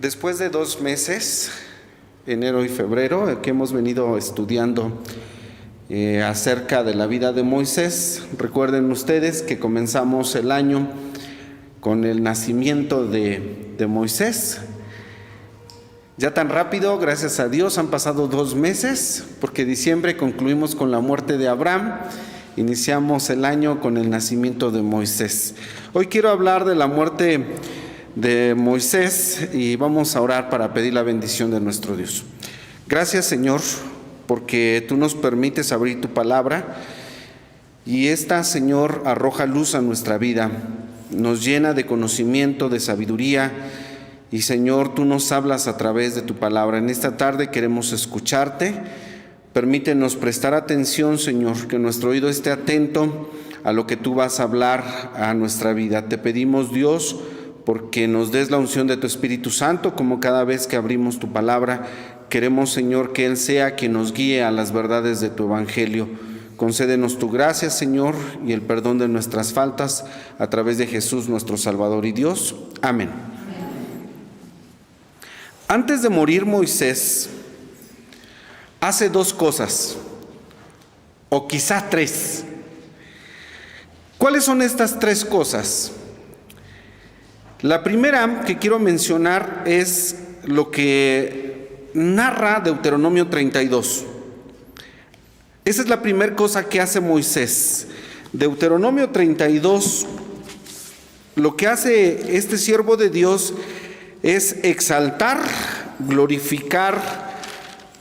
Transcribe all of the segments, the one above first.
Después de 2 meses, enero y febrero, que hemos venido estudiando acerca de la vida de Moisés, recuerden ustedes que comenzamos el año con el nacimiento de Moisés. Ya tan rápido, gracias a Dios, han pasado 2 meses, porque diciembre concluimos con la muerte de Abraham, iniciamos el año con el nacimiento de Moisés. Hoy quiero hablar de la muerte de Moisés y vamos a orar para pedir la bendición de nuestro Dios. Gracias, Señor, porque tú nos permites abrir tu palabra y esta, Señor, arroja luz a nuestra vida, nos llena de conocimiento, de sabiduría. Y Señor, tú nos hablas a través de tu palabra. En esta tarde queremos escucharte. Permítenos prestar atención, Señor, que nuestro oído esté atento a lo que tú vas a hablar a nuestra vida. Te pedimos, Dios, porque nos des la unción de tu Espíritu Santo, como cada vez que abrimos tu palabra. Queremos, Señor, que Él sea quien nos guíe a las verdades de tu Evangelio. Concédenos tu gracia, Señor, y el perdón de nuestras faltas a través de Jesús, nuestro Salvador y Dios. Amén. Antes de morir Moisés, hace 2 cosas, o quizá 3. ¿Cuáles son estas 3 cosas? La primera que quiero mencionar es lo que narra Deuteronomio 32. Esa es la primera cosa que hace Moisés. Deuteronomio 32, lo que hace este siervo de Dios es exaltar, glorificar,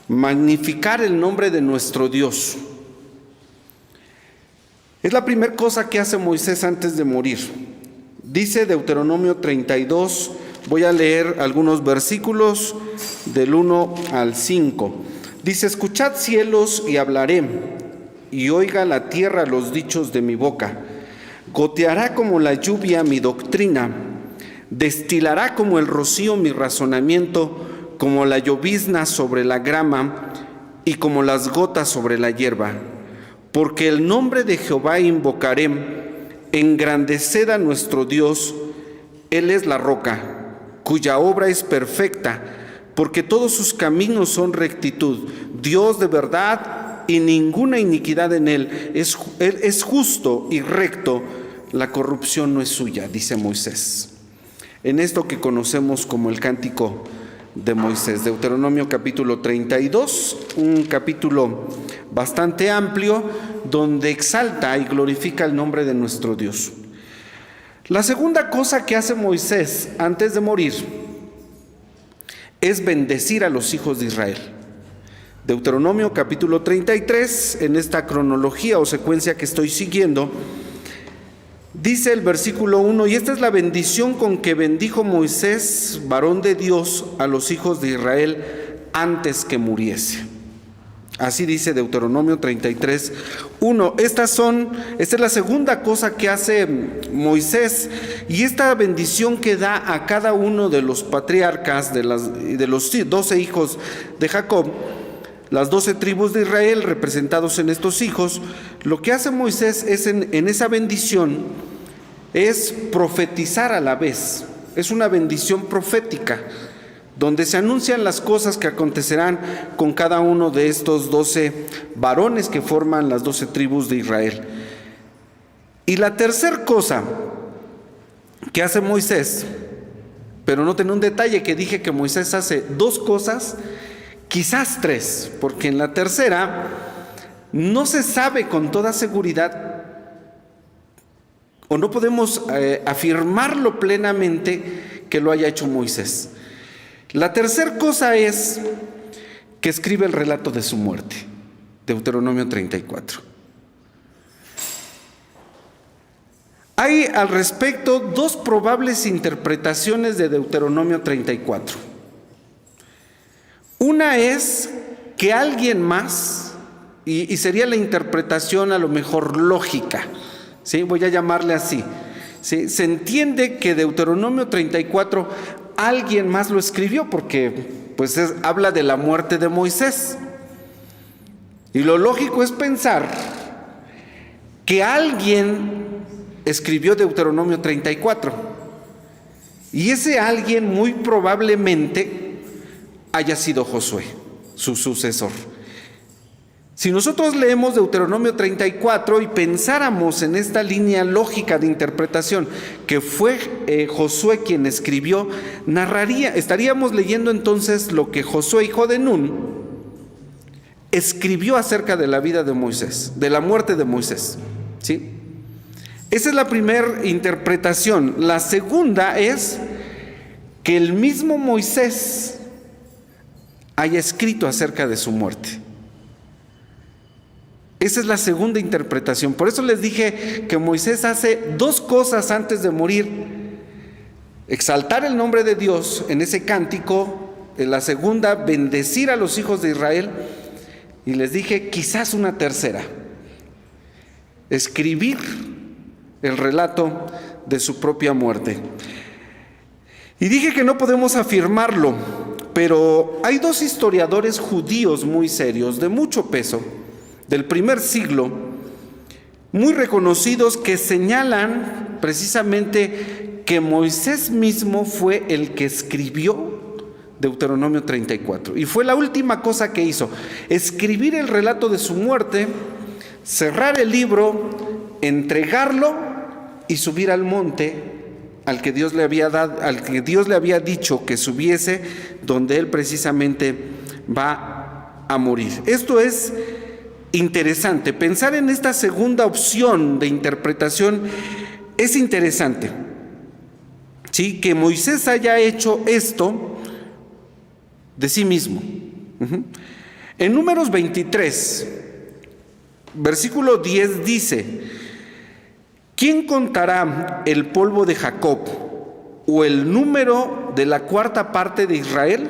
magnificar el nombre de nuestro Dios. Es la primera cosa que hace Moisés antes de morir. Dice Deuteronomio 32, voy a leer algunos versículos del 1 al 5. Dice: escuchad, cielos, y hablaré, y oiga la tierra los dichos de mi boca. Goteará como la lluvia mi doctrina, destilará como el rocío mi razonamiento, como la llovizna sobre la grama y como las gotas sobre la hierba. Porque el nombre de Jehová invocaré, engrandeced a nuestro Dios. Él es la roca, cuya obra es perfecta, porque todos sus caminos son rectitud. Dios de verdad y ninguna iniquidad en él. Él es justo y recto, la corrupción no es suya, dice Moisés. En esto que conocemos como el Cántico de Moisés, Deuteronomio capítulo 32, un capítulo bastante amplio, donde exalta y glorifica el nombre de nuestro Dios. La segunda cosa que hace Moisés antes de morir es bendecir a los hijos de Israel. Deuteronomio capítulo 33, en esta cronología o secuencia que estoy siguiendo, dice el versículo 1: y esta es la bendición con que bendijo Moisés, varón de Dios, a los hijos de Israel antes que muriese. Así dice Deuteronomio 33, 1. Esta es la segunda cosa que hace Moisés, y esta bendición que da a cada uno de los patriarcas de los 12 hijos de Jacob, las 12 tribus de Israel representados en estos hijos. Lo que hace Moisés es en esa bendición es profetizar a la vez. Es una bendición profética, donde se anuncian las cosas que acontecerán con cada uno de estos 12 varones que forman las 12 tribus de Israel. Y la tercera cosa que hace Moisés, pero noten un detalle, que dije que Moisés hace 2 cosas, quizás 3, porque en la tercera no se sabe con toda seguridad, o no podemos afirmarlo plenamente que lo haya hecho Moisés. La tercera cosa es que escribe el relato de su muerte, Deuteronomio 34. Hay al respecto 2 probables interpretaciones de Deuteronomio 34. Una es que alguien más, y sería la interpretación a lo mejor lógica, ¿sí? Voy a llamarle así, ¿sí? Se entiende que Deuteronomio 34 alguien más lo escribió, porque pues habla de la muerte de Moisés. Y lo lógico es pensar que alguien escribió Deuteronomio 34. Y ese alguien muy probablemente haya sido Josué, su sucesor. Si nosotros leemos Deuteronomio 34 y pensáramos en esta línea lógica de interpretación que fue Josué quien escribió, estaríamos leyendo entonces lo que Josué, hijo de Nun, escribió acerca de la vida de Moisés, de la muerte de Moisés, ¿sí? Esa es la primera interpretación. La segunda es que el mismo Moisés haya escrito acerca de su muerte. Esa es la segunda interpretación. Por eso les dije que Moisés hace dos cosas antes de morir: exaltar el nombre de Dios en ese cántico, en la segunda, bendecir a los hijos de Israel, y les dije quizás una tercera: escribir el relato de su propia muerte. Y dije que no podemos afirmarlo, pero hay dos historiadores judíos muy serios, de mucho peso, del primer siglo, muy reconocidos, que señalan precisamente que Moisés mismo fue el que escribió Deuteronomio 34. Y fue la última cosa que hizo: escribir el relato de su muerte, cerrar el libro, entregarlo y subir al monte al que Dios le había dicho que subiese, donde él precisamente va a morir. Esto es interesante. Pensar en esta segunda opción de interpretación es interesante. Sí, que Moisés haya hecho esto de sí mismo. En Números 23, versículo 10 dice: ¿quién contará el polvo de Jacob o el número de la cuarta parte de Israel?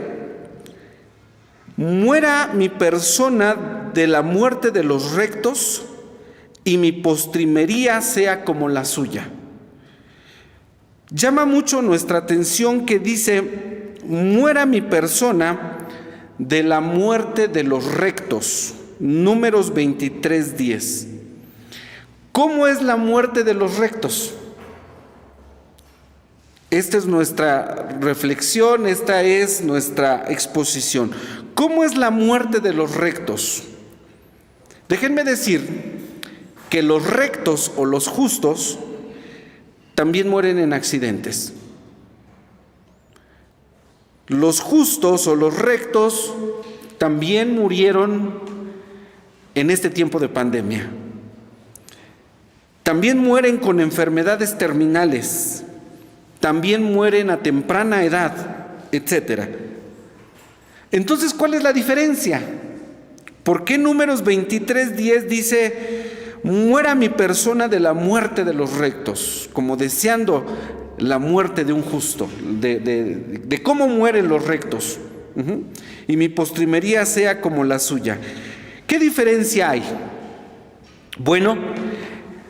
Muera mi persona de la muerte de los rectos, y mi postrimería sea como la suya. Llama mucho nuestra atención que dice: muera mi persona de la muerte de los rectos. Números 23:10. ¿Cómo es la muerte de los rectos? Esta es nuestra reflexión, esta es nuestra exposición. ¿Cómo es la muerte de los rectos? Déjenme decir que los rectos o los justos también mueren en accidentes. Los justos o los rectos también murieron en este tiempo de pandemia. También mueren con enfermedades terminales, también mueren a temprana edad, etc. Entonces, ¿cuál es la diferencia? ¿Por qué Números 23:10 dice: muera mi persona de la muerte de los rectos, como deseando la muerte de un justo, de cómo mueren los rectos, y mi postrimería sea como la suya? ¿Qué diferencia hay? Bueno,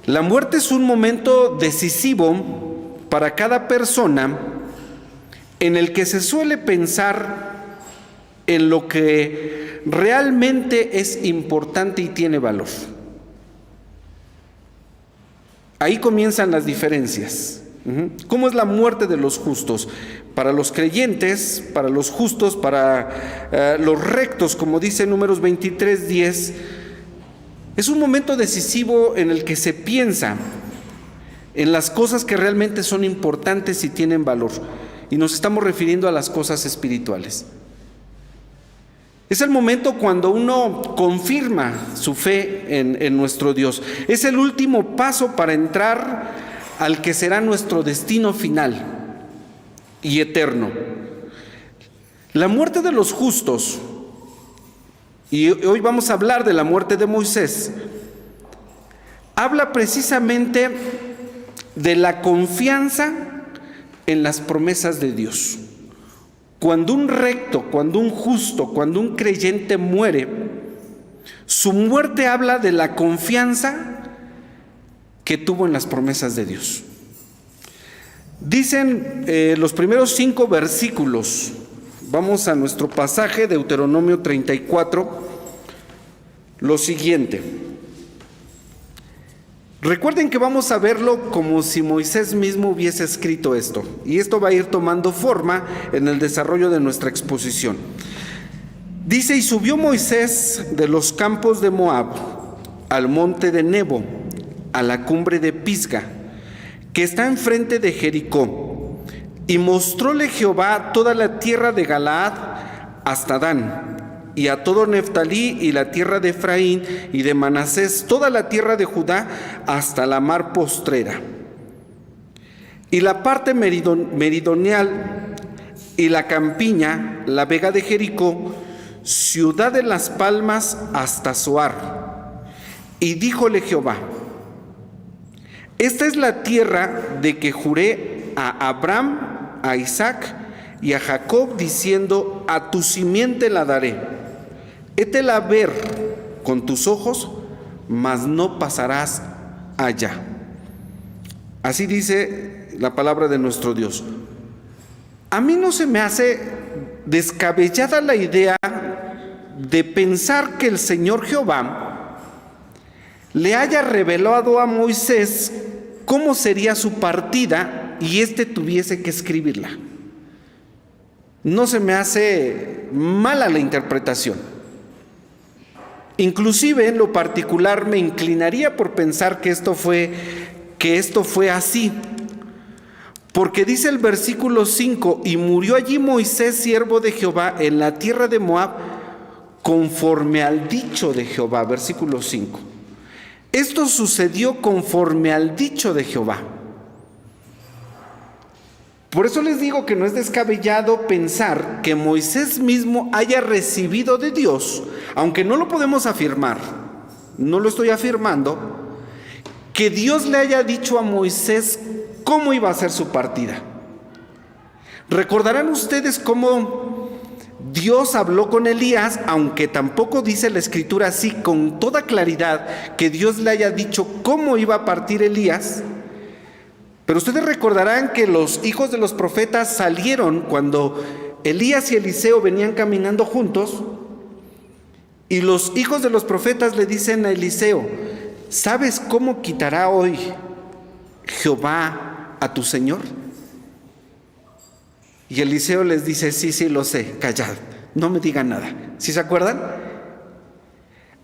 la muerte es un momento decisivo para cada persona en el que se suele pensar en lo que realmente es importante y tiene valor. Ahí comienzan las diferencias. ¿Cómo es la muerte de los justos? Para los creyentes, para los justos, para los rectos, como dice Números 23:10, es un momento decisivo en el que se piensa en las cosas que realmente son importantes y tienen valor. Y nos estamos refiriendo a las cosas espirituales. Es el momento cuando uno confirma su fe en nuestro Dios. Es el último paso para entrar al que será nuestro destino final y eterno. La muerte de los justos, y hoy vamos a hablar de la muerte de Moisés, habla precisamente de la confianza en las promesas de Dios. Cuando un recto, cuando un justo, cuando un creyente muere, su muerte habla de la confianza que tuvo en las promesas de Dios. Dicen los primeros 5 versículos. Vamos a nuestro pasaje, Deuteronomio 34, lo siguiente: Recuerden que vamos a verlo como si Moisés mismo hubiese escrito esto, y esto va a ir tomando forma en el desarrollo de nuestra exposición. Dice: y subió Moisés de los campos de Moab al monte de Nebo, a la cumbre de Pisga, que está enfrente de Jericó, y mostróle Jehová toda la tierra de Galaad hasta Dan, y a todo Neftalí y la tierra de Efraín y de Manasés, toda la tierra de Judá hasta la mar postrera, y la parte meridional y la campiña, la vega de Jericó, ciudad de las palmas hasta Zoar. Y díjole Jehová: esta es la tierra de que juré a Abraham, a Isaac y a Jacob, diciendo: a tu simiente la daré. Hétela ver con tus ojos, mas no pasarás allá. Así dice la palabra de nuestro Dios. A mí no se me hace descabellada la idea de pensar que el Señor Jehová le haya revelado a Moisés cómo sería su partida y éste tuviese que escribirla. No se me hace mala la interpretación. Inclusive en lo particular me inclinaría por pensar que esto fue así. Porque dice el versículo 5: y murió allí Moisés, siervo de Jehová, en la tierra de Moab, conforme al dicho de Jehová. Versículo 5. Esto sucedió conforme al dicho de Jehová. Por eso les digo que no es descabellado pensar que Moisés mismo haya recibido de Dios, aunque no lo podemos afirmar, no lo estoy afirmando, que Dios le haya dicho a Moisés cómo iba a ser su partida. Recordarán ustedes cómo Dios habló con Elías, aunque tampoco dice la Escritura así con toda claridad que Dios le haya dicho cómo iba a partir Elías. Pero ustedes recordarán que los hijos de los profetas salieron cuando Elías y Eliseo venían caminando juntos, y los hijos de los profetas le dicen a Eliseo: ¿sabes cómo quitará hoy Jehová a tu señor? Y Eliseo les dice: sí, lo sé, callad, no me digan nada. ¿Sí se acuerdan?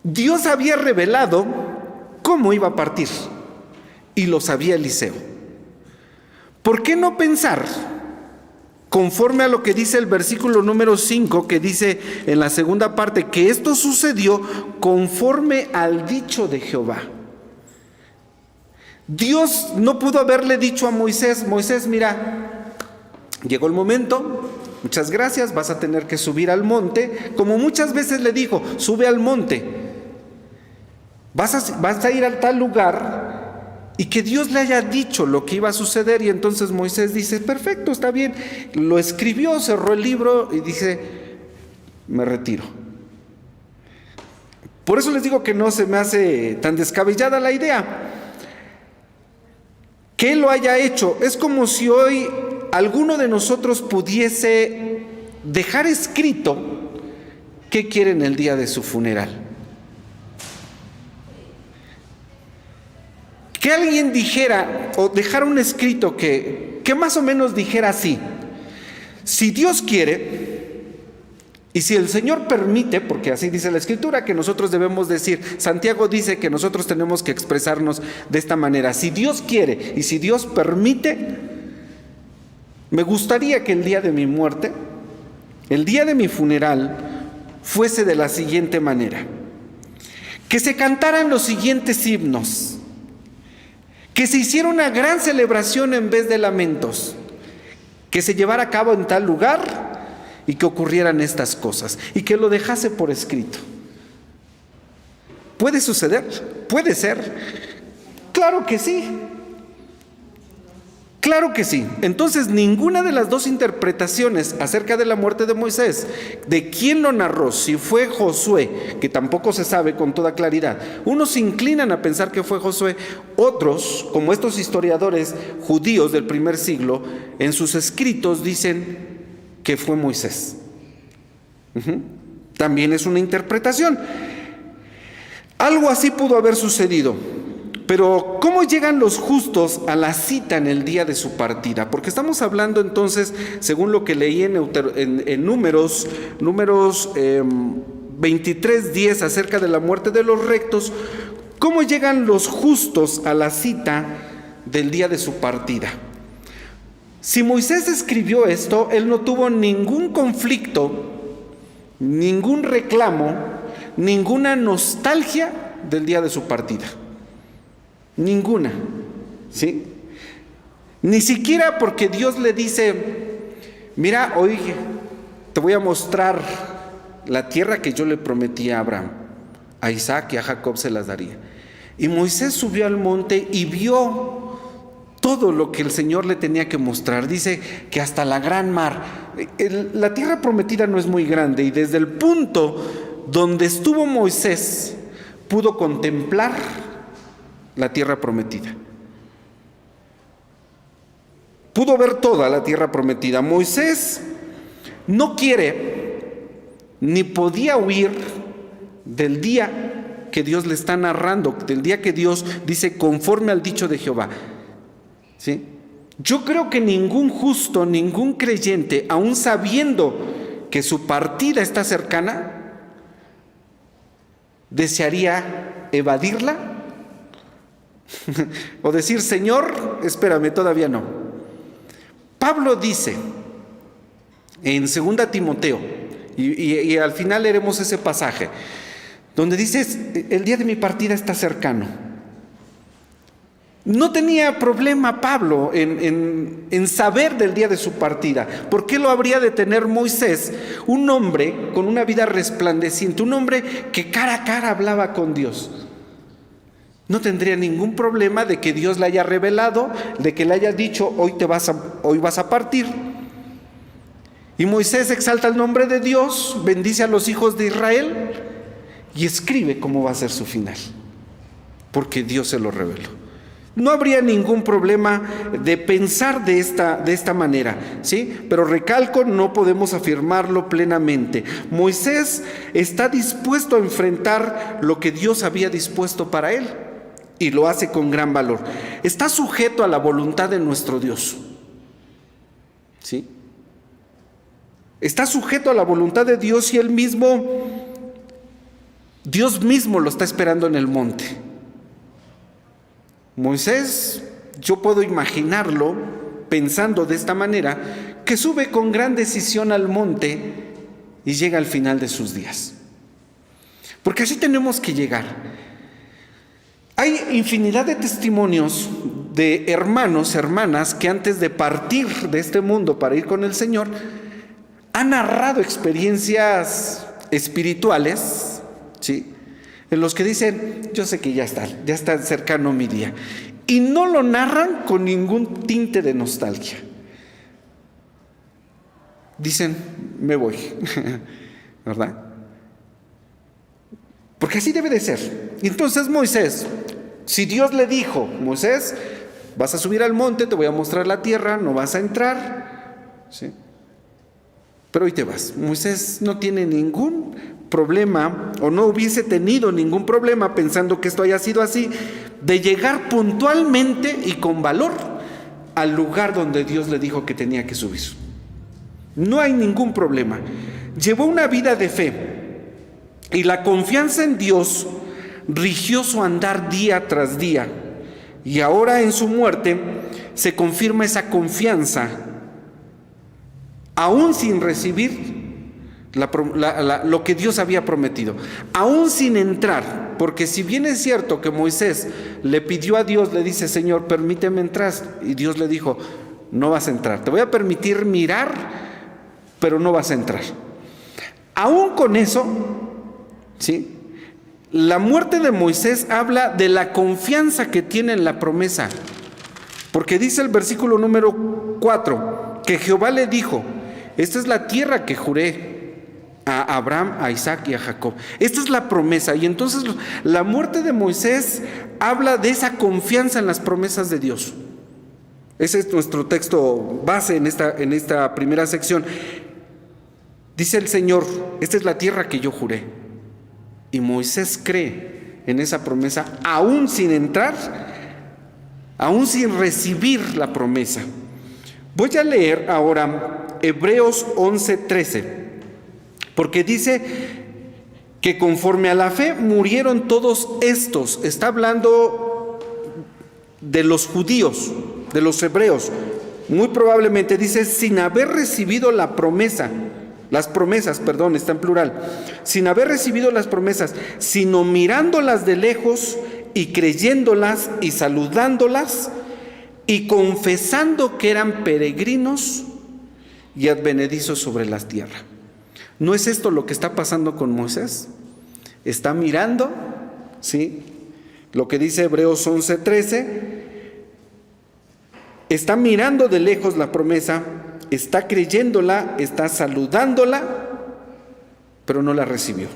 Dios había revelado cómo iba a partir, y lo sabía Eliseo. ¿Por qué no pensar, conforme a lo que dice el versículo número 5, que dice en la segunda parte, que esto sucedió conforme al dicho de Jehová? Dios no pudo haberle dicho a Moisés: Moisés, mira, llegó el momento, muchas gracias, vas a tener que subir al monte, como muchas veces le dijo: sube al monte, vas a ir a tal lugar. Y que Dios le haya dicho lo que iba a suceder, y entonces Moisés dice: perfecto, está bien. Lo escribió, cerró el libro y dice: me retiro. Por eso les digo que no se me hace tan descabellada la idea. Que Él lo haya hecho, es como si hoy alguno de nosotros pudiese dejar escrito qué quiere en el día de su funeral. Que alguien dijera o dejara un escrito que más o menos dijera así: si Dios quiere y si el Señor permite, porque así dice la Escritura que nosotros debemos decir, Santiago dice que nosotros tenemos que expresarnos de esta manera: si Dios quiere y si Dios permite, me gustaría que el día de mi muerte, el día de mi funeral, fuese de la siguiente manera: que se cantaran los siguientes himnos, que se hiciera una gran celebración en vez de lamentos, que se llevara a cabo en tal lugar y que ocurrieran estas cosas, y que lo dejase por escrito. ¿Puede suceder? ¿Puede ser? Claro que sí. Claro que sí. Entonces, ninguna de las dos interpretaciones acerca de la muerte de Moisés, de quién lo narró, si fue Josué, que tampoco se sabe con toda claridad. Unos se inclinan a pensar que fue Josué, otros, como estos historiadores judíos del primer siglo, en sus escritos dicen que fue Moisés. También es una interpretación. Algo así pudo haber sucedido. Pero ¿cómo llegan los justos a la cita en el día de su partida? Porque estamos hablando entonces, según lo que leí en Números 23:10 acerca de la muerte de los rectos, ¿cómo llegan los justos a la cita del día de su partida? Si Moisés escribió esto, él no tuvo ningún conflicto, ningún reclamo, ninguna nostalgia del día de su partida. Ninguna, ¿sí? Ni siquiera porque Dios le dice: mira, hoy te voy a mostrar la tierra que yo le prometí a Abraham, a Isaac y a Jacob se las daría. Y Moisés subió al monte y vio todo lo que el Señor le tenía que mostrar. Dice que hasta la gran mar. La tierra prometida no es muy grande, y desde el punto donde estuvo Moisés pudo contemplar la tierra prometida. Pudo ver toda la tierra prometida. Moisés no quiere ni podía huir del día que Dios le está narrando, del día que Dios dice conforme al dicho de Jehová. ¿Sí? Yo creo que ningún justo, ningún creyente, aun sabiendo que su partida está cercana, desearía evadirla o decir: Señor, espérame, todavía no. Pablo dice en 2 Timoteo, y al final leeremos ese pasaje, donde dice: el día de mi partida está cercano. No tenía problema Pablo en saber del día de su partida. ¿Por qué lo habría de tener Moisés, un hombre con una vida resplandeciente, un hombre que cara a cara hablaba con Dios? No tendría ningún problema de que Dios le haya revelado, de que le haya dicho: hoy vas a partir. Y Moisés exalta el nombre de Dios, bendice a los hijos de Israel y escribe cómo va a ser su final, porque Dios se lo reveló. No habría ningún problema de pensar de esta manera, ¿sí? Pero recalco, no podemos afirmarlo plenamente. Moisés está dispuesto a enfrentar lo que Dios había dispuesto para él, y lo hace con gran valor. Está sujeto a la voluntad de nuestro Dios, ¿sí? Está sujeto a la voluntad de Dios, y Dios mismo lo está esperando en el monte. Moisés, yo puedo imaginarlo pensando de esta manera, que sube con gran decisión al monte y llega al final de sus días. Porque así tenemos que llegar. Hay infinidad de testimonios de hermanos, hermanas, que antes de partir de este mundo para ir con el Señor, han narrado experiencias espirituales, ¿sí?, en los que dicen: yo sé que ya está cercano mi día. Y no lo narran con ningún tinte de nostalgia. Dicen: me voy, ¿verdad? Porque así debe de ser. Y entonces Moisés, si Dios le dijo: Moisés, vas a subir al monte, te voy a mostrar la tierra, no vas a entrar, ¿sí?, pero hoy te vas. Moisés no tiene ningún problema, o no hubiese tenido ningún problema, pensando que esto haya sido así, de llegar puntualmente y con valor al lugar donde Dios le dijo que tenía que subir. No hay ningún problema. Llevó una vida de fe, y la confianza en Dios rigió su andar día tras día, y ahora en su muerte se confirma esa confianza, aún sin recibir lo que Dios había prometido, aún sin entrar. Porque si bien es cierto que Moisés le pidió a Dios, le dice: Señor, permíteme entrar, y Dios le dijo: no vas a entrar, te voy a permitir mirar, pero no vas a entrar. Aún con eso, ¿sí?, la muerte de Moisés habla de la confianza que tiene en la promesa, porque dice el versículo número 4 que Jehová le dijo: esta es la tierra que juré a Abraham, a Isaac y a Jacob. Esta es la promesa. Y entonces la muerte de Moisés habla de esa confianza en las promesas de Dios. Ese es nuestro texto base en esta primera sección. Dice el Señor: esta es la tierra que yo juré. Y Moisés cree en esa promesa, aún sin entrar, aún sin recibir la promesa. Voy a leer ahora Hebreos 11:13, porque dice que conforme a la fe murieron todos estos. Está hablando de los judíos, de los hebreos. Muy probablemente dice, sin haber recibido la promesa, las promesas, perdón, está en plural, sin haber recibido las promesas, sino mirándolas de lejos y creyéndolas y saludándolas y confesando que eran peregrinos y advenedizos sobre la tierra. ¿No es esto lo que está pasando con Moisés? Está mirando, ¿sí? Lo que dice Hebreos 11:13, está mirando de lejos la promesa, está creyéndola, está saludándola, pero no la recibió.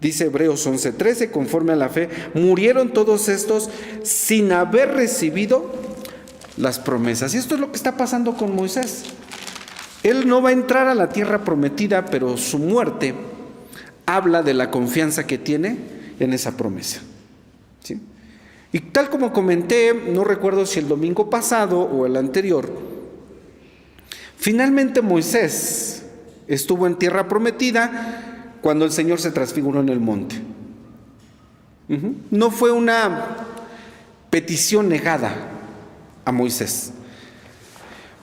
Dice Hebreos 11:13, conforme a la fe, murieron todos estos sin haber recibido las promesas. Y esto es lo que está pasando con Moisés. Él no va a entrar a la tierra prometida, pero su muerte habla de la confianza que tiene en esa promesa, ¿sí? Y tal como comenté, no recuerdo si el domingo pasado o el anterior, finalmente Moisés estuvo en tierra prometida cuando el Señor se transfiguró en el monte. No fue una petición negada a Moisés.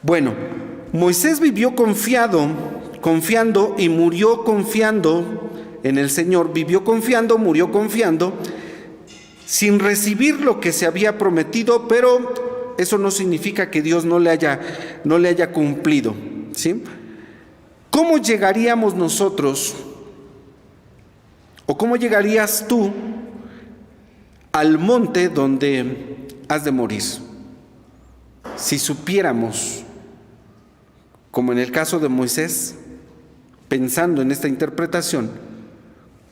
Bueno, Moisés vivió confiando y murió confiando en el Señor. Vivió confiando, murió confiando, sin recibir lo que se había prometido, pero eso no significa que Dios no le haya cumplido, ¿sí? ¿Cómo llegaríamos nosotros, o cómo llegarías tú al monte donde has de morir? Si supiéramos, como en el caso de Moisés, pensando en esta interpretación,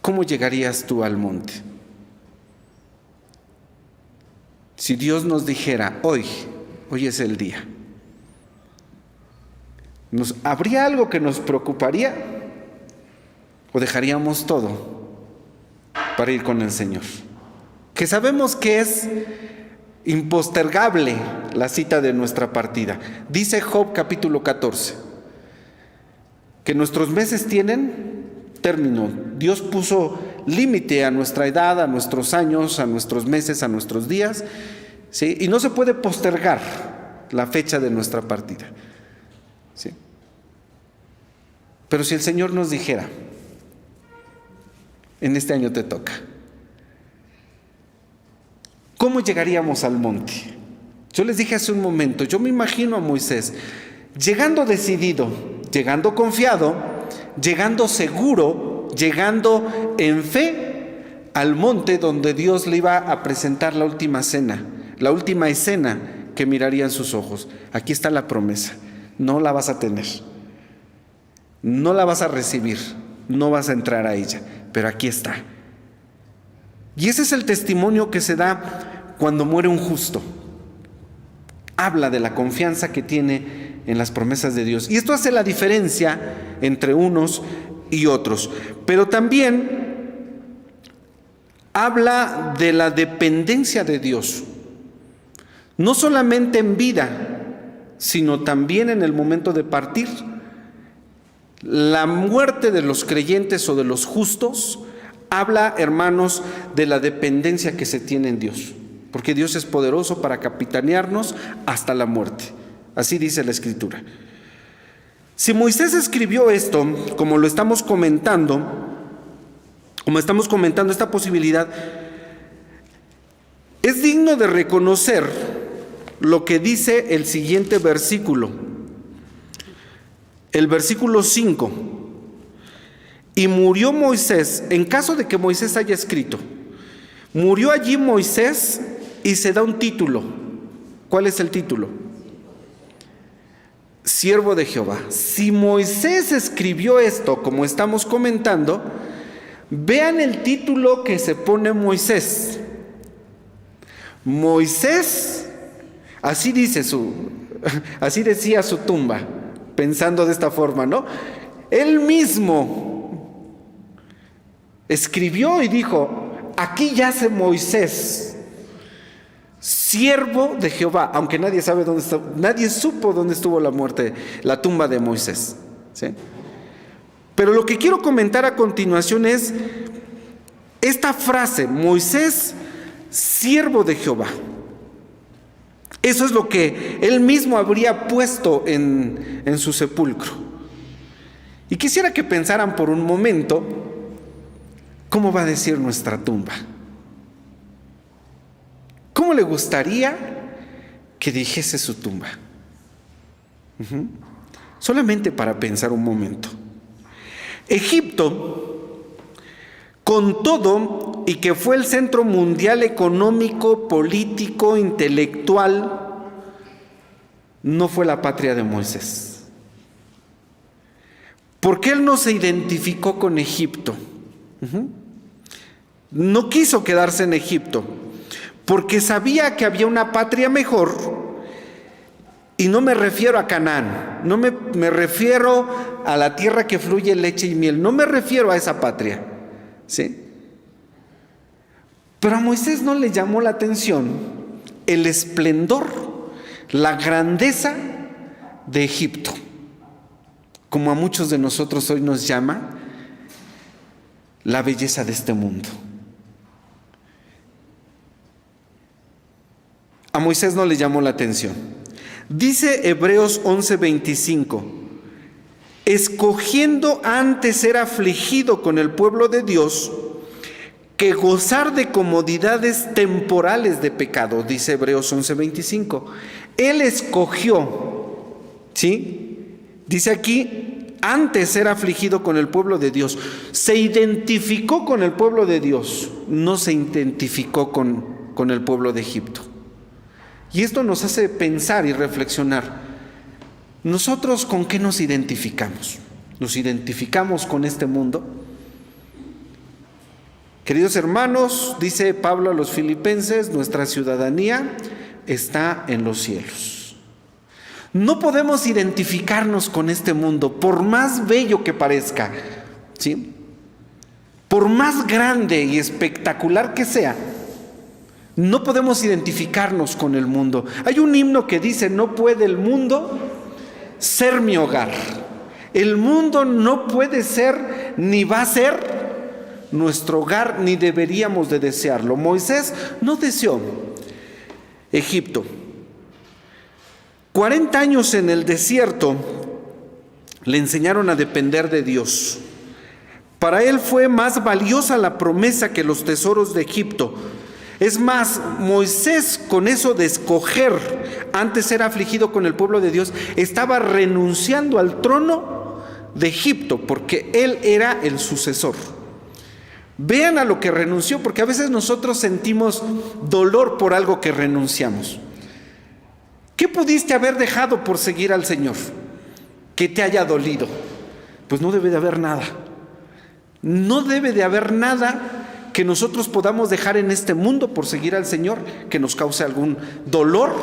¿cómo llegarías tú al monte? Si Dios nos dijera, hoy es el día, ¿habría algo que nos preocuparía? ¿O dejaríamos todo para ir con el Señor? Que sabemos que es impostergable la cita de nuestra partida. Dice Job capítulo 14, que nuestros meses tienen término. Dios puso límite a nuestra edad, a nuestros años, a nuestros meses, a nuestros días, ¿sí? Y no se puede postergar la fecha de nuestra partida, ¿sí? Pero si el Señor nos dijera, en este año te toca, ¿cómo llegaríamos al monte? Yo les dije hace un momento, yo me imagino a Moisés llegando decidido, llegando confiado, llegando seguro, llegando en fe al monte donde Dios le iba a presentar la última cena, la última escena que mirarían sus ojos. Aquí está la promesa, no la vas a tener, no la vas a recibir, no vas a entrar a ella, pero aquí está. Y ese es el testimonio que se da cuando muere un justo. Habla de la confianza que tiene en las promesas de Dios. Y esto hace la diferencia entre unos y otros. Pero también habla de la dependencia de Dios. No solamente en vida, sino también en el momento de partir. La muerte de los creyentes o de los justos habla, hermanos, de la dependencia que se tiene en Dios, porque Dios es poderoso para capitanearnos hasta la muerte. Así dice la Escritura. Si Moisés escribió esto, como estamos comentando esta posibilidad, es digno de reconocer lo que dice el siguiente versículo, el versículo 5. Y murió Moisés, en caso de que Moisés haya escrito, murió allí Moisés y se da un título. ¿Cuál es el título? Siervo de Jehová. Si Moisés escribió esto, como estamos comentando, vean el título que se pone Moisés. Moisés, así decía su tumba, pensando de esta forma, ¿no? Él mismo escribió y dijo, aquí yace Moisés, siervo de Jehová, aunque nadie sabe dónde está, nadie supo dónde estuvo la tumba de Moisés, ¿sí? Pero lo que quiero comentar a continuación es esta frase: Moisés, siervo de Jehová. Eso es lo que él mismo habría puesto en su sepulcro. Y quisiera que pensaran por un momento, ¿cómo va a decir nuestra tumba? ¿Cómo le gustaría que dijese su tumba? Solamente para pensar un momento. Egipto, con todo y que fue el centro mundial económico, político, intelectual, no fue la patria de Moisés. ¿Por qué él no se identificó con Egipto? No quiso quedarse en Egipto, porque sabía que había una patria mejor. Y no me refiero a Canaán, no me refiero a la tierra que fluye leche y miel, no me refiero a esa patria, ¿sí? Pero a Moisés no le llamó la atención el esplendor, la grandeza de Egipto, como a muchos de nosotros hoy nos llama la belleza de este mundo. A Moisés no le llamó la atención. Dice Hebreos 11:25, escogiendo antes ser afligido con el pueblo de Dios que gozar de comodidades temporales de pecado, dice Hebreos 11:25. Él escogió, ¿sí? Dice aquí, antes ser afligido con el pueblo de Dios. Se identificó con el pueblo de Dios, no se identificó con el pueblo de Egipto. Y esto nos hace pensar y reflexionar. ¿Nosotros con qué nos identificamos? ¿Nos identificamos con este mundo? Queridos hermanos, dice Pablo a los filipenses, nuestra ciudadanía está en los cielos. No podemos identificarnos con este mundo, por más bello que parezca, ¿sí? Por más grande y espectacular que sea. No podemos identificarnos con el mundo. Hay un himno que dice: no puede el mundo ser mi hogar. El mundo no puede ser ni va a ser nuestro hogar, ni deberíamos de desearlo. Moisés no deseó Egipto. 40 años en el desierto le enseñaron a depender de Dios. Para él fue más valiosa la promesa que los tesoros de Egipto. Es más, Moisés, con eso de escoger antes ser afligido con el pueblo de Dios, estaba renunciando al trono de Egipto, porque él era el sucesor. Vean a lo que renunció, porque a veces nosotros sentimos dolor por algo que renunciamos. ¿Qué pudiste haber dejado por seguir al Señor que te haya dolido? Pues no debe de haber nada. No debe de haber nada que nosotros podamos dejar en este mundo por seguir al Señor que nos cause algún dolor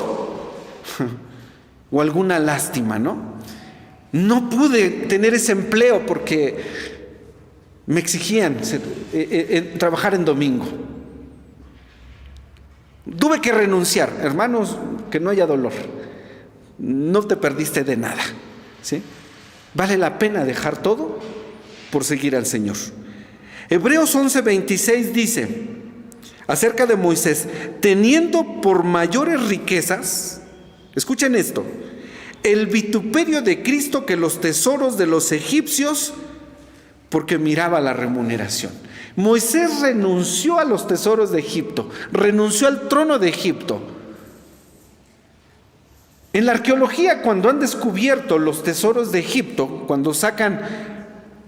o alguna lástima, ¿no? No pude tener ese empleo porque me exigían trabajar en domingo. Tuve que renunciar. Hermanos, que no haya dolor. No te perdiste de nada, ¿sí? Vale la pena dejar todo por seguir al Señor. Hebreos 11:26 dice acerca de Moisés: teniendo por mayores riquezas, escuchen esto, el vituperio de Cristo que los tesoros de los egipcios, porque miraba la remuneración. Moisés renunció a los tesoros de Egipto, renunció al trono de Egipto. En la arqueología, cuando han descubierto los tesoros de Egipto, cuando sacan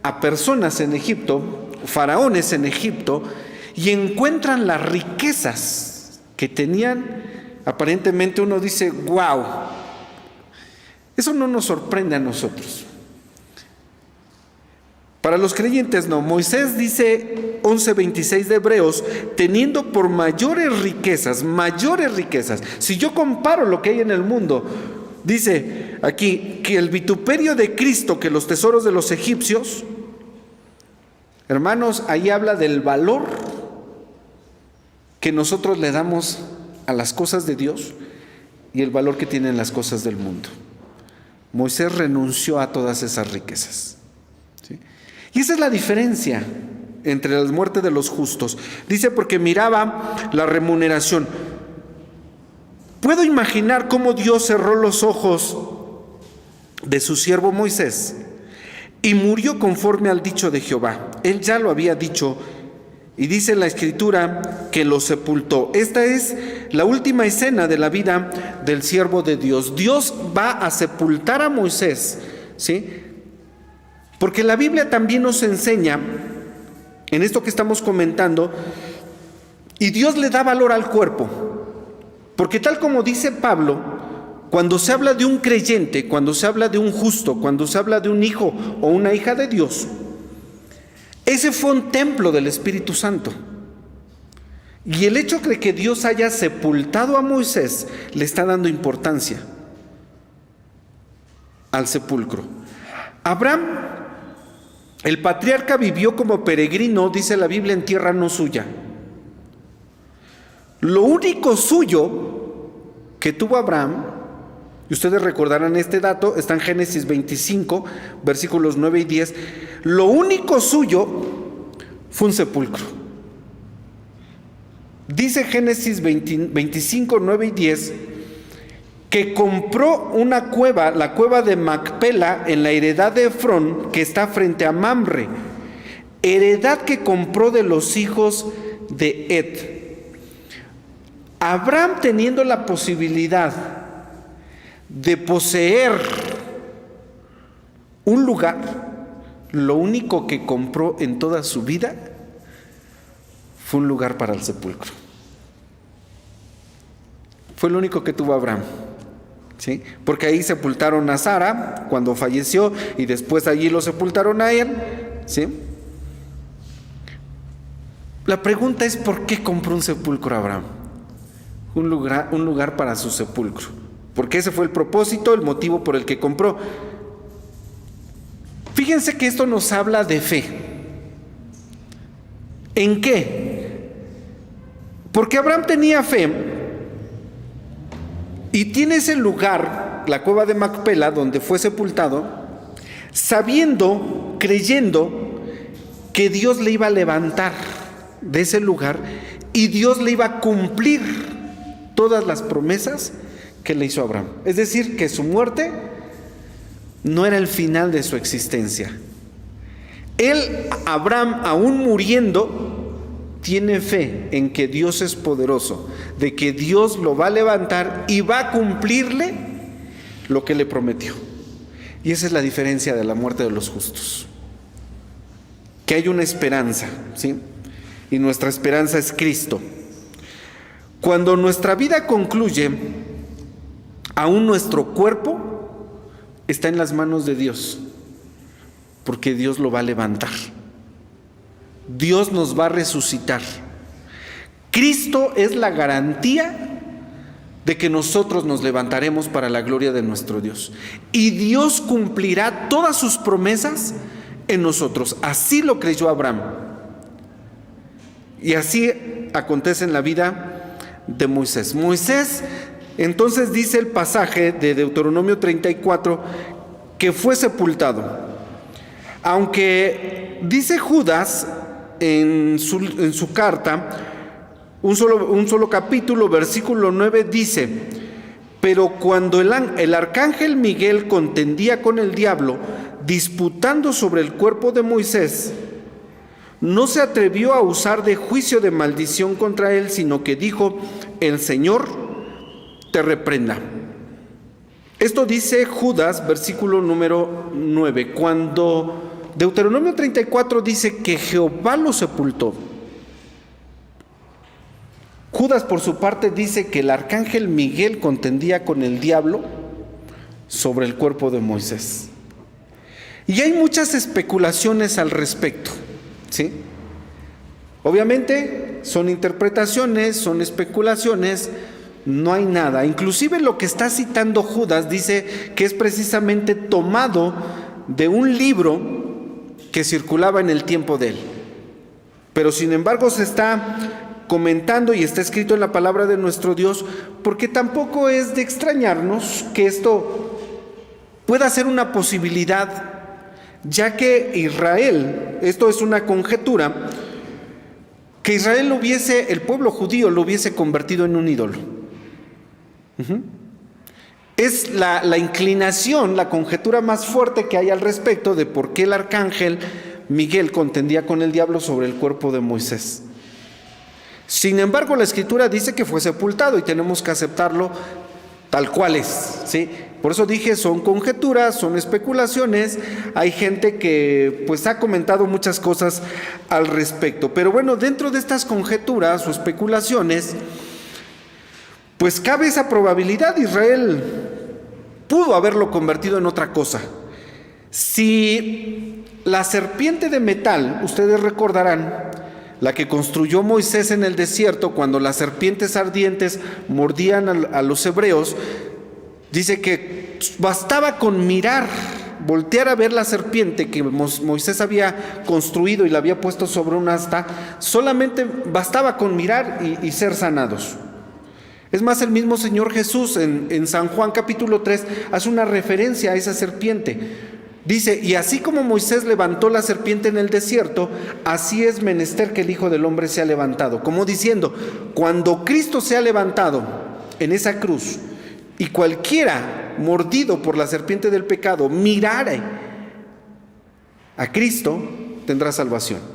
a personas en Egipto, faraones en Egipto, y encuentran las riquezas que tenían, aparentemente uno dice: wow, eso no nos sorprende a nosotros. Para los creyentes no. Moisés dice 11:26 de Hebreos, teniendo por mayores riquezas. Si yo comparo lo que hay en el mundo, dice aquí que el vituperio de Cristo, que los tesoros de los egipcios. Hermanos, ahí habla del valor que nosotros le damos a las cosas de Dios y el valor que tienen las cosas del mundo. Moisés renunció a todas esas riquezas. ¿Sí? Y esa es la diferencia entre la muerte de los justos. Dice, porque miraba la remuneración. Puedo imaginar cómo Dios cerró los ojos de su siervo Moisés y murió conforme al dicho de Jehová. Él ya lo había dicho, y dice en la Escritura que lo sepultó. Esta es la última escena de la vida del siervo de Dios. Dios va a sepultar a Moisés, ¿sí? Porque la Biblia también nos enseña, en esto que estamos comentando, y Dios le da valor al cuerpo. Porque tal como dice Pablo, cuando se habla de un creyente, cuando se habla de un justo, cuando se habla de un hijo o una hija de Dios, ese fue un templo del Espíritu Santo. Y el hecho de que Dios haya sepultado a Moisés le está dando importancia al sepulcro. Abraham, el patriarca, vivió como peregrino, dice la Biblia, en tierra no suya. Lo único suyo que tuvo Abraham, y ustedes recordarán este dato, está en Génesis 25, versículos 9 y 10, lo único suyo fue un sepulcro. Dice Génesis 25, 9 y 10, que compró una cueva, la cueva de Macpela, en la heredad de Efrón, que está frente a Mamre, heredad que compró de los hijos de Ed. Abraham, teniendo la posibilidad de poseer un lugar, lo único que compró en toda su vida fue un lugar para el sepulcro. Fue lo único que tuvo Abraham, ¿sí? Porque ahí sepultaron a Sara cuando falleció y después allí lo sepultaron a él, ¿sí? La pregunta es, ¿por qué compró un sepulcro Abraham? Un lugar para su sepulcro. Porque ese fue el propósito, el motivo por el que compró. Fíjense que esto nos habla de fe. ¿En qué? Porque Abraham tenía fe y tiene ese lugar, la cueva de Macpela, donde fue sepultado, sabiendo, creyendo que Dios le iba a levantar de ese lugar y Dios le iba a cumplir todas las promesas que le hizo a Abraham. Es decir, que su muerte no era el final de su existencia. Él, Abraham, aún muriendo, tiene fe en que Dios es poderoso, de que Dios lo va a levantar y va a cumplirle lo que le prometió. Y esa es la diferencia de la muerte de los justos. Que hay una esperanza, ¿sí? Y nuestra esperanza es Cristo. Cuando nuestra vida concluye, aún nuestro cuerpo está en las manos de Dios, porque Dios lo va a levantar. Dios nos va a resucitar. Cristo es la garantía de que nosotros nos levantaremos para la gloria de nuestro Dios. Y Dios cumplirá todas sus promesas en nosotros. Así lo creyó Abraham. Y así acontece en la vida de Moisés. Moisés, entonces dice el pasaje de Deuteronomio 34, que fue sepultado. Aunque dice Judas en su carta, un solo capítulo, versículo 9, dice: pero cuando el arcángel Miguel contendía con el diablo, disputando sobre el cuerpo de Moisés, no se atrevió a usar de juicio de maldición contra él, sino que dijo: el Señor te reprenda. Esto dice Judas, versículo número 9. Cuando Deuteronomio 34 dice que Jehová lo sepultó, Judas, por su parte, dice que el arcángel Miguel contendía con el diablo sobre el cuerpo de Moisés. Y hay muchas especulaciones al respecto, ¿sí? Obviamente son interpretaciones, son especulaciones, no hay nada. Inclusive lo que está citando Judas dice que es precisamente tomado de un libro que circulaba en el tiempo de él. Pero sin embargo se está comentando y está escrito en la palabra de nuestro Dios, porque tampoco es de extrañarnos que esto pueda ser una posibilidad, ya que Israel, esto es una conjetura, que Israel el pueblo judío lo hubiese convertido en un ídolo. Es la inclinación, la conjetura más fuerte que hay al respecto de por qué el arcángel Miguel contendía con el diablo sobre el cuerpo de Moisés. Sin embargo, la Escritura dice que fue sepultado y tenemos que aceptarlo tal cual es, ¿sí? Por eso dije, son conjeturas, son especulaciones. Hay gente que pues ha comentado muchas cosas al respecto. Pero bueno, dentro de estas conjeturas o especulaciones, pues cabe esa probabilidad. Israel pudo haberlo convertido en otra cosa. Si la serpiente de metal, ustedes recordarán, la que construyó Moisés en el desierto cuando las serpientes ardientes mordían a los hebreos, dice que bastaba con mirar, voltear a ver la serpiente que Moisés había construido y la había puesto sobre un asta, solamente bastaba con mirar y ser sanados. Es más, el mismo Señor Jesús en San Juan capítulo 3 hace una referencia a esa serpiente. Dice, y así como Moisés levantó la serpiente en el desierto, así es menester que el Hijo del Hombre sea levantado. Como diciendo, cuando Cristo sea levantado en esa cruz y cualquiera mordido por la serpiente del pecado mirare a Cristo, tendrá salvación.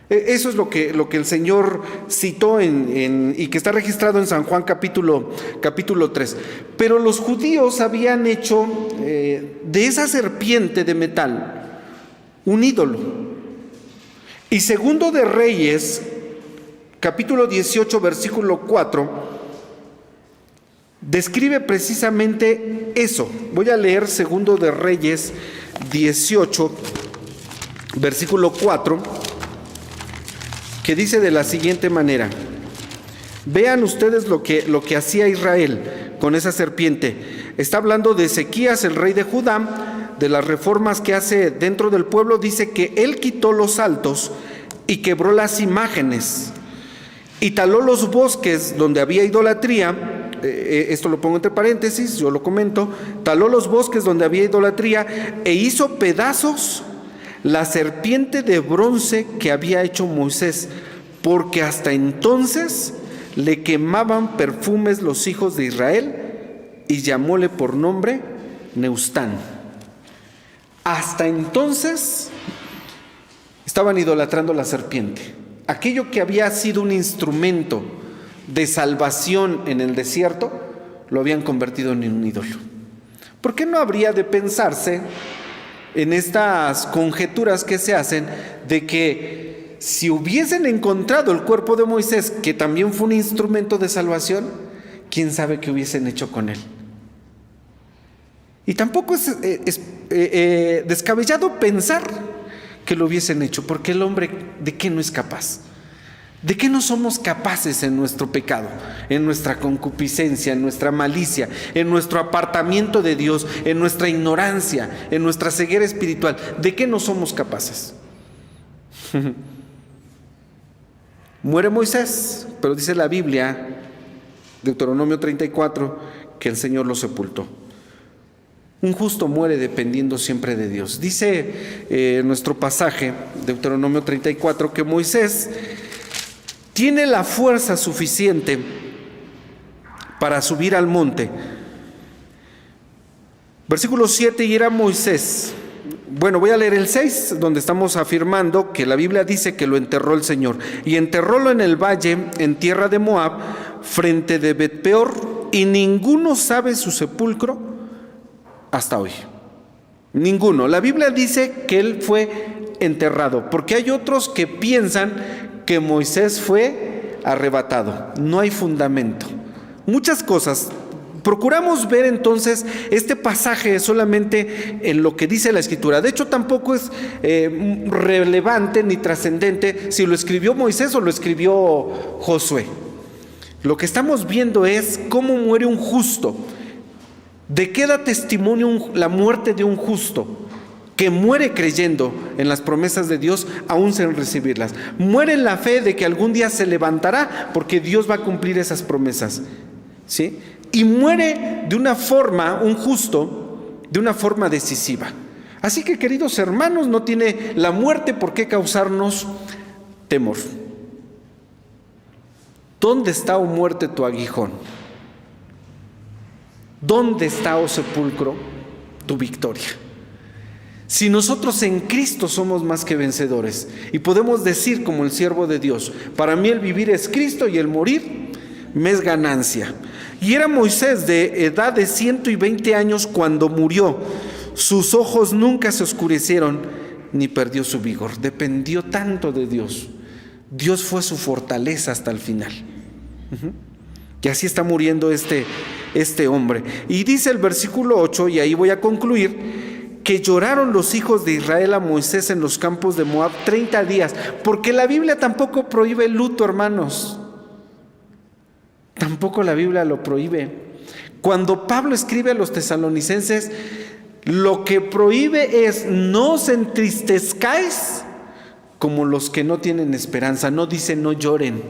Eso es lo que el Señor citó y que está registrado en San Juan capítulo 3. Pero los judíos habían hecho de esa serpiente de metal un ídolo. Y segundo de Reyes, capítulo 18, versículo 4, describe precisamente eso. Voy a leer segundo de Reyes 18, versículo 4. Que dice de la siguiente manera: vean ustedes lo que hacía Israel con esa serpiente. Está hablando de Ezequías, el rey de Judá, de las reformas que hace dentro del pueblo. Dice que él quitó los altos y quebró las imágenes y taló los bosques donde había idolatría. Esto lo pongo entre paréntesis, yo lo comento. Taló los bosques donde había idolatría e hizo pedazos la serpiente de bronce que había hecho Moisés, porque hasta entonces le quemaban perfumes los hijos de Israel, y llamóle por nombre Neustán. Hasta entonces estaban idolatrando la serpiente. Aquello que había sido un instrumento de salvación en el desierto, lo habían convertido en un ídolo. ¿Por qué no habría de pensarse en estas conjeturas que se hacen de que si hubiesen encontrado el cuerpo de Moisés, que también fue un instrumento de salvación, quién sabe qué hubiesen hecho con él? Y tampoco es descabellado pensar que lo hubiesen hecho, porque el hombre, ¿de qué no es capaz? ¿De qué no somos capaces en nuestro pecado, en nuestra concupiscencia, en nuestra malicia, en nuestro apartamiento de Dios, en nuestra ignorancia, en nuestra ceguera espiritual? ¿De qué no somos capaces? Muere Moisés, pero dice la Biblia, Deuteronomio 34, que el Señor lo sepultó. Un justo muere dependiendo siempre de Dios. Dice nuestro pasaje, Deuteronomio 34, que Moisés tiene la fuerza suficiente para subir al monte. Versículo 7, y era Moisés. Bueno, voy a leer el 6, donde estamos afirmando que la Biblia dice que lo enterró el Señor. Y enterrólo en el valle, en tierra de Moab, frente de Bet-peor, y ninguno sabe su sepulcro hasta hoy. Ninguno. La Biblia dice que él fue enterrado, porque hay otros que piensan que Moisés fue arrebatado. No hay fundamento. Muchas cosas. Procuramos ver entonces este pasaje solamente en lo que dice la Escritura. De hecho, tampoco es relevante ni trascendente si lo escribió Moisés o lo escribió Josué. Lo que estamos viendo es cómo muere un justo. ¿De qué da testimonio la muerte de un justo? que muere creyendo en las promesas de Dios, aún sin recibirlas. Muere en la fe de que algún día se levantará, porque Dios va a cumplir esas promesas, ¿sí? Y muere de una forma, un justo, de una forma decisiva. Así que, queridos hermanos, no tiene la muerte por qué causarnos temor. ¿Dónde está, oh muerte, tu aguijón? ¿Dónde está, oh sepulcro, tu victoria? Si nosotros en Cristo somos más que vencedores y podemos decir como el siervo de Dios: para mí el vivir es Cristo y el morir me es ganancia. Y era Moisés de edad de 120 años cuando murió. Sus ojos nunca se oscurecieron ni perdió su vigor. Dependió tanto de Dios. Dios fue su fortaleza hasta el final. Y así está muriendo este hombre. Y dice el versículo 8, y ahí voy a concluir, que lloraron los hijos de Israel a Moisés en los campos de Moab 30 días. Porque la Biblia tampoco prohíbe el luto, hermanos. Tampoco la Biblia lo prohíbe. Cuando Pablo escribe a los tesalonicenses, lo que prohíbe es: no os entristezcáis como los que no tienen esperanza. No dice no lloren.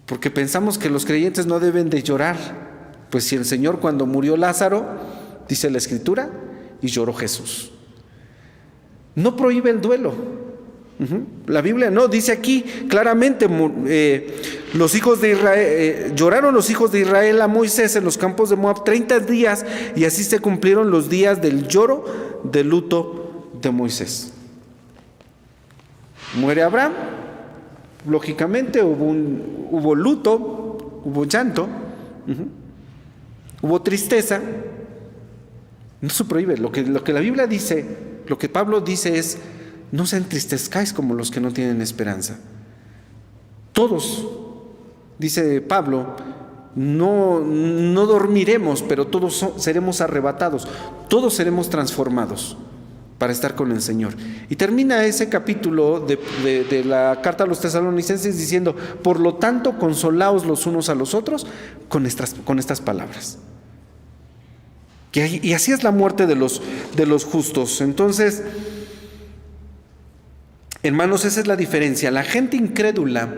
Porque pensamos que los creyentes no deben de llorar. Pues si el Señor, cuando murió Lázaro, dice la Escritura, y lloró Jesús. No prohíbe el duelo. La Biblia no, dice aquí claramente, los hijos de Israel, lloraron los hijos de Israel a Moisés en los campos de Moab 30 días, y así se cumplieron los días del lloro, del luto de Moisés. Muere Abraham, lógicamente hubo luto, hubo llanto, hubo tristeza. No se prohíbe. Lo que la Biblia dice, lo que Pablo dice es: no se entristezcáis como los que no tienen esperanza. Todos, dice Pablo, no dormiremos, pero todos seremos arrebatados, todos seremos transformados para estar con el Señor. Y termina ese capítulo de la carta a los tesalonicenses diciendo: por lo tanto, consolaos los unos a los otros con estas palabras. Y así es la muerte de los justos. Entonces, hermanos, esa es la diferencia. La gente incrédula,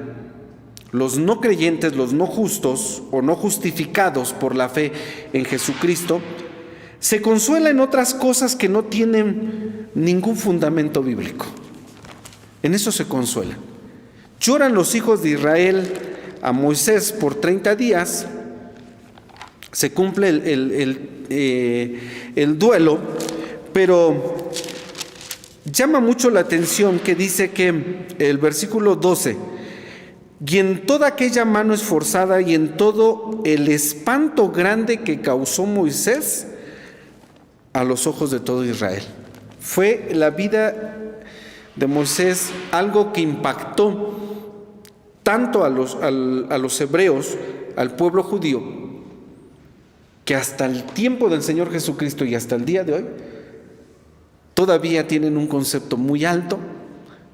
los no creyentes, los no justos o no justificados por la fe en Jesucristo, se consuela en otras cosas que no tienen ningún fundamento bíblico. En eso se consuela. Lloran los hijos de Israel a Moisés por 30 días. Se cumple el duelo, pero llama mucho la atención que dice que el versículo 12: y en toda aquella mano esforzada y en todo el espanto grande que causó Moisés a los ojos de todo Israel. Fue la vida de Moisés algo que impactó tanto a los hebreos, al pueblo judío, que hasta el tiempo del Señor Jesucristo y hasta el día de hoy todavía tienen un concepto muy alto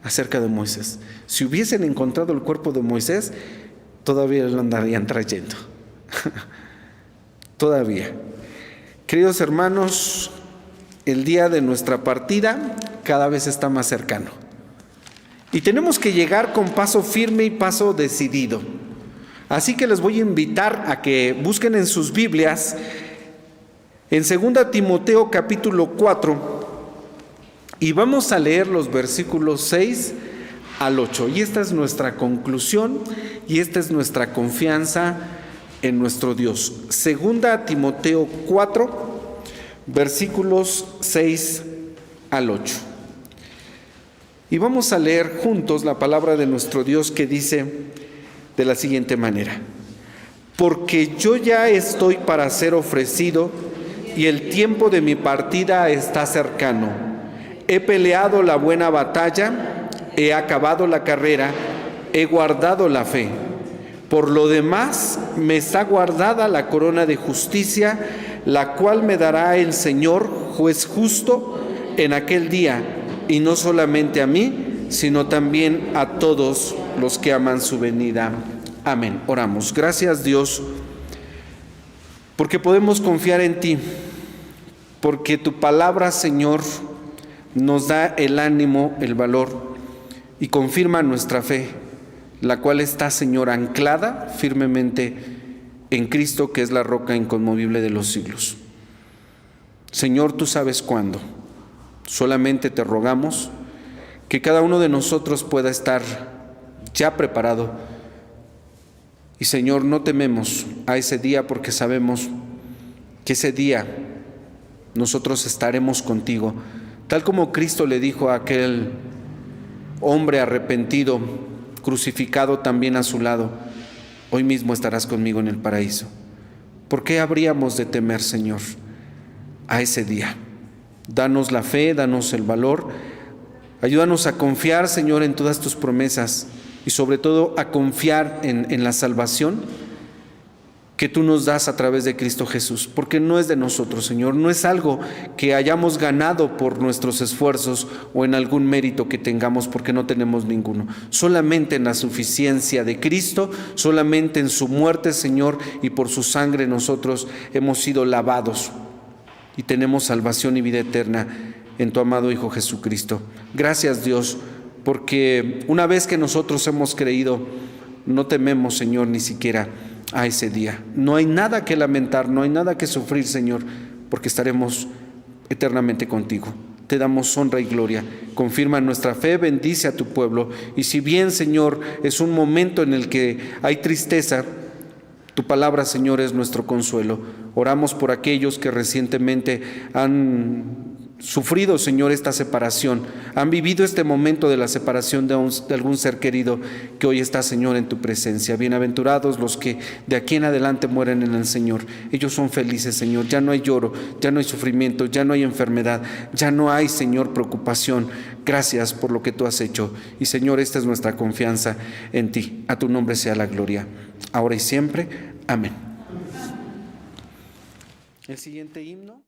acerca de Moisés. Si hubiesen encontrado el cuerpo de Moisés, todavía lo andarían trayendo. Todavía. Queridos hermanos, el día de nuestra partida cada vez está más cercano. Y tenemos que llegar con paso firme y paso decidido. Así que les voy a invitar a que busquen en sus Biblias, en 2 Timoteo capítulo 4, y vamos a leer los versículos 6 al 8. Y esta es nuestra conclusión y esta es nuestra confianza en nuestro Dios. 2 Timoteo 4, versículos 6 al 8. Y vamos a leer juntos la palabra de nuestro Dios, que dice de la siguiente manera: porque yo ya estoy para ser ofrecido y el tiempo de mi partida está cercano. He peleado la buena batalla, he acabado la carrera, he guardado la fe. Por lo demás, me está guardada la corona de justicia, la cual me dará el Señor, juez justo, en aquel día, y no solamente a mí, sino también a todos los que aman su venida. Amén. Oramos. Gracias, Dios, porque podemos confiar en ti, porque tu palabra, Señor, nos da el ánimo, el valor y confirma nuestra fe, la cual está, Señor, anclada firmemente en Cristo, que es la roca inconmovible de los siglos. Señor, tú sabes cuándo. Solamente te rogamos que cada uno de nosotros pueda estar ya preparado. Y Señor, no tememos a ese día, porque sabemos que ese día nosotros estaremos contigo, tal como Cristo le dijo a aquel hombre arrepentido, crucificado también a su lado: hoy mismo estarás conmigo en el paraíso. ¿Por qué habríamos de temer, Señor, a ese día? Danos la fe, danos el valor, ayúdanos a confiar, Señor, en todas tus promesas y sobre todo a confiar en la salvación que tú nos das a través de Cristo Jesús, porque no es de nosotros, Señor, no es algo que hayamos ganado por nuestros esfuerzos o en algún mérito que tengamos, porque no tenemos ninguno. Solamente en la suficiencia de Cristo, solamente en su muerte, Señor, y por su sangre nosotros hemos sido lavados y tenemos salvación y vida eterna en tu amado Hijo Jesucristo. Gracias, Dios, porque una vez que nosotros hemos creído, no tememos, Señor, ni siquiera a ese día. No hay nada que lamentar, no hay nada que sufrir, Señor, porque estaremos eternamente contigo. Te damos honra y gloria. Confirma nuestra fe, bendice a tu pueblo. Y si bien, Señor, es un momento en el que hay tristeza, tu palabra, Señor, es nuestro consuelo. Oramos por aquellos que recientemente han sufrido, Señor, esta separación, han vivido este momento de la separación de algún ser querido que hoy está, Señor, en tu presencia. Bienaventurados los que de aquí en adelante mueren en el Señor. Ellos son felices, Señor. Ya no hay lloro, ya no hay sufrimiento, ya no hay enfermedad, ya no hay, Señor, preocupación. Gracias por lo que tú has hecho. Y, Señor, esta es nuestra confianza en ti. A tu nombre sea la gloria, ahora y siempre. Amén. El siguiente himno.